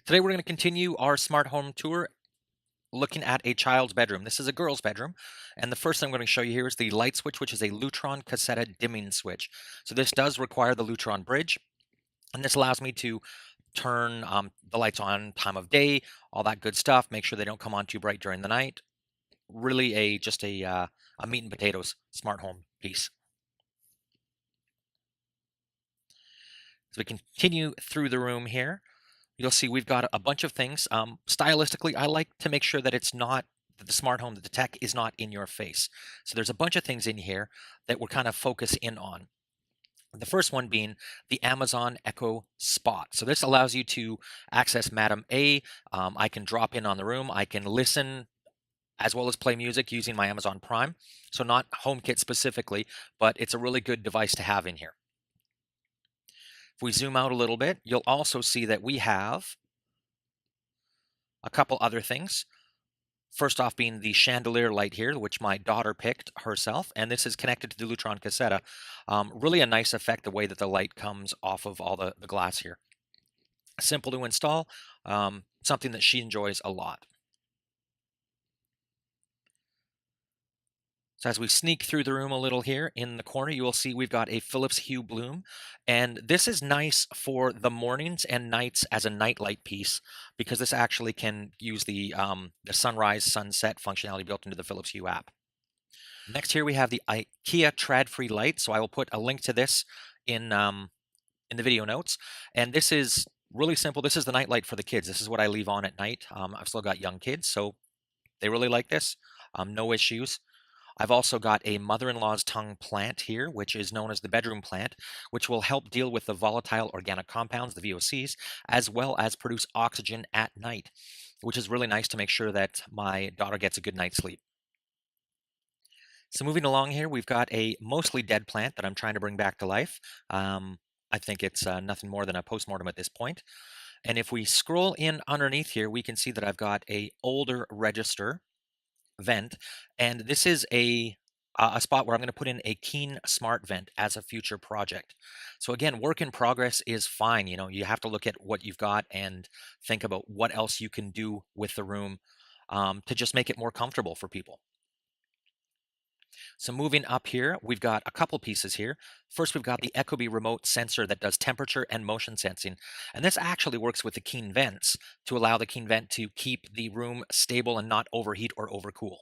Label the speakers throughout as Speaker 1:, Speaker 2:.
Speaker 1: Today we're going to continue our smart home tour looking at a child's bedroom. This is a girl's bedroom, and the first thing I'm going to show you here is the light switch, which is a Lutron cassette dimming switch. So this does require the Lutron bridge, and this allows me to turn the lights on time of day, all that good stuff, make sure they don't come on too bright during the night. Really a meat and potatoes smart home piece. As we continue through the room here, you'll see we've got a bunch of things. Stylistically, I like to make sure that it's not that the smart home, that the tech is not in your face. So there's a bunch of things in here that we're kind of focus in on. The first one being the Amazon Echo Spot. So this allows you to access Madam A. I can drop in on the room. I can listen as well as play music using my Amazon Prime. So not HomeKit specifically, but it's a really good device to have in here. If we zoom out a little bit, you'll also see that we have a couple other things. First off being the Chandelier Light here, which my daughter picked herself, and this is connected to the Lutron cassette. Really a nice effect, the way that the light comes off of all the glass here. Simple to install, something that she enjoys a lot. So as we sneak through the room a little here, in the corner, you will see we've got a Philips Hue Bloom. And this is nice for the mornings and nights as a nightlight piece, because this actually can use the sunrise, sunset functionality built into the Philips Hue app. Next here we have the Ikea Trad-Free Light. So I will put a link to this in the video notes. And this is really simple. This is the nightlight for the kids. This is what I leave on at night. I've still got young kids, so they really like this. No issues. I've also got a mother-in-law's tongue plant here, which is known as the bedroom plant, which will help deal with the volatile organic compounds, the VOCs, as well as produce oxygen at night, which is really nice to make sure that my daughter gets a good night's sleep. So moving along here, we've got a mostly dead plant that I'm trying to bring back to life. I think it's nothing more than a postmortem at this point. And if we scroll in underneath here, we can see that I've got a older register vent, and this is a spot where I'm going to put in a Keen Smart vent as a future project. So again, work in progress is fine. You know, you have to look at what you've got and think about what else you can do with the room to just make it more comfortable for people. So moving up here, we've got a couple pieces here. First, we've got the Ecobee remote sensor that does temperature and motion sensing. And this actually works with the Keen vents to allow the Keen vent to keep the room stable and not overheat or overcool.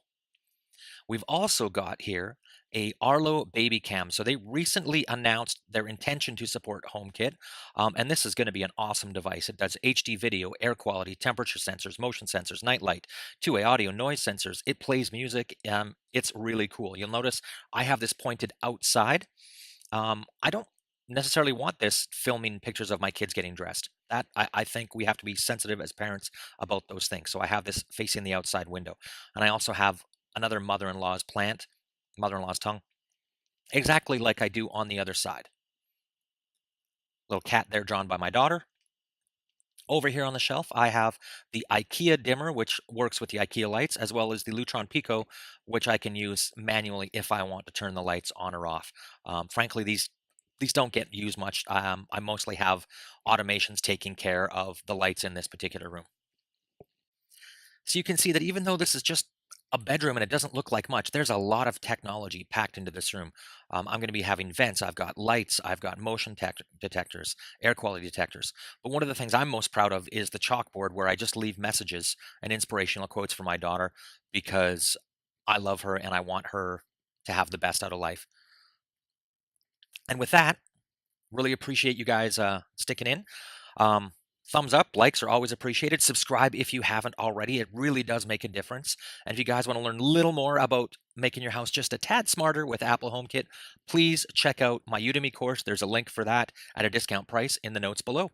Speaker 1: We've also got here a Arlo Baby Cam. So they recently announced their intention to support HomeKit, and this is going to be an awesome device. It does HD video, air quality, temperature sensors, motion sensors, night light, two-way audio, noise sensors. It plays music. It's really cool. You'll notice I have this pointed outside. I don't necessarily want this filming pictures of my kids getting dressed. That I think we have to be sensitive as parents about those things. So I have this facing the outside window, and I also have another mother-in-law's plant, mother-in-law's tongue, exactly like I do on the other side. Little cat there drawn by my daughter. Over here on the shelf, I have the Ikea Dimmer, which works with the Ikea lights, as well as the Lutron Pico, which I can use manually if I want to turn the lights on or off. Frankly, these don't get used much. I mostly have automations taking care of the lights in this particular room. So you can see that even though this is just a bedroom and it doesn't look like much, there's a lot of technology packed into this room. I'm going to be having vents, I've got lights, I've got motion detectors, air quality detectors. But one of the things I'm most proud of is the chalkboard, where I just leave messages and inspirational quotes for my daughter, because I love her and I want her to have the best out of life. And with that, really appreciate you guys sticking in. Thumbs up, likes are always appreciated. Subscribe if you haven't already. It really does make a difference. And if you guys want to learn a little more about making your house just a tad smarter with Apple HomeKit, please check out my Udemy course. There's a link for that at a discount price in the notes below.